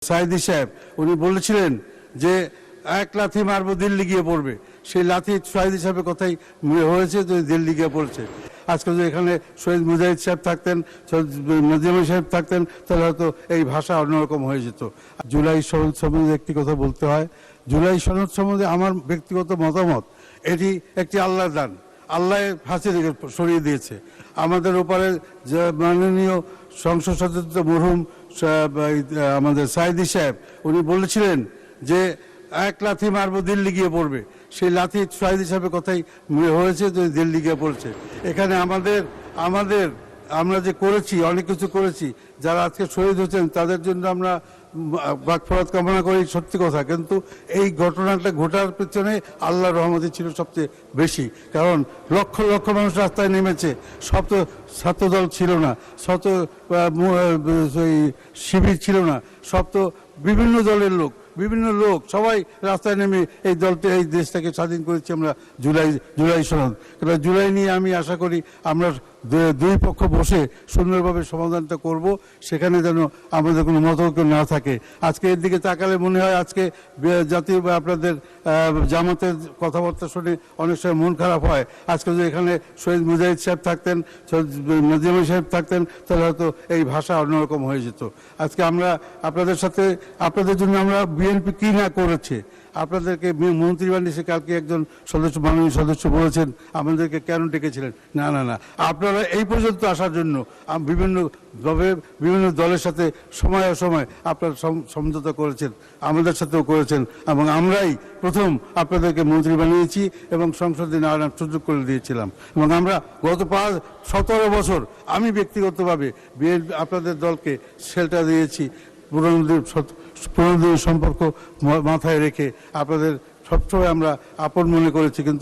সাইদি সাহেব উনি বলেছিলেন যে এক লাথি মারবো দিল্লি গিয়ে পড়বে, সেই লাথি সাইদি সাহেবের কথাই হয়েছে, তো দিল্লি গিয়ে পড়ছে। আজকে যদি এখানে শহীদ মুজাহিদ সাহেব থাকতেন, নজিমুল সাহেব থাকতেন, তাহলে হয়তো এই ভাষা অন্যরকম হয়ে যেত। জুলাই সনদ সম্বন্ধে একটি কথা বলতে হয়। জুলাই সনদ সম্বন্ধে আমার ব্যক্তিগত মতামত, এটি একটি আল্লাহর দান। আল্লাহ হাসি থেকে সরিয়ে দিয়েছে আমাদের উপরে। যে মাননীয় সংসদ সদস্য মরহুম আমাদের সাইদি সাহেব উনি বলেছিলেন যে এক লাথি মারবো দিল্লি গিয়ে পড়বে, সেই লাথি সাইদি সাহেবের কথাই হয়েছে, তো দিল্লি গিয়ে পড়ছে। এখানে আমরা যে করেছি, অনেক কিছু করেছি, যারা আজকে শহীদ হচ্ছেন তাদের জন্য আমরা মাগফিরাত কামনা করি, সত্যি কথা। কিন্তু এই ঘটনাটা ঘটার পেছনে আল্লাহর রহমতই ছিল সবচেয়ে বেশি, কারণ লক্ষ লক্ষ মানুষ রাস্তায় নেমেছে। সব তো ছাত্রদল ছিল না, সব তো শিবির ছিল না, সব তো বিভিন্ন দলের লোক, বিভিন্ন লোক সবাই রাস্তায় নেমে এই দেশটাকে স্বাধীন করেছি আমরা। জুলাই সনদ, জুলাই নিয়ে আমি আশা করি আমরা দুই পক্ষ বসে সুন্দরভাবে সমাধানটা করব, সেখানে যেন আমাদের কোনো মতৈক্য না থাকে। আজকে এর দিকে তাকালে মনে হয় আজকে জাতীয় আপনাদের জামাতের কথাবার্তা শুনে অনেক সময় মন খারাপ হয়। আজকে যদি এখানে শহীদ মুজাহিদ সাহেব থাকতেন, নজিমুল সাহেব থাকতেন, তাহলে হয়তো এই ভাষা অন্যরকম হয়ে যেত। আজকে আমরা আপনাদের জন্য আমরা বিএনপি কি না করেছে, আপনাদেরকে মন্ত্রী বানিয়েছে। কালকে একজন মাননীয় সদস্য বলেছেন আমাদেরকে কেন ডেকেছিলেন। না না না, আপনারা এই পর্যন্ত আসার জন্য বিভিন্নভাবে বিভিন্ন দলের সাথে সময় অসময় আপনারা সমঝোতা করেছেন, আমাদের সাথেও করেছেন, এবং আমরাই প্রথম আপনাদেরকে মন্ত্রী বানিয়েছি এবং সংসদে আনার সুযোগ করে দিয়েছিলাম। এবং আমরা গত 17 বছর আমি ব্যক্তিগতভাবে আপনাদের দলকে শেল্টার দিয়েছি, পুরনো সম্পর্ক মাথায় রেখে আপনাদের সবসময় আমরা আপন মনে করেছি। কিন্তু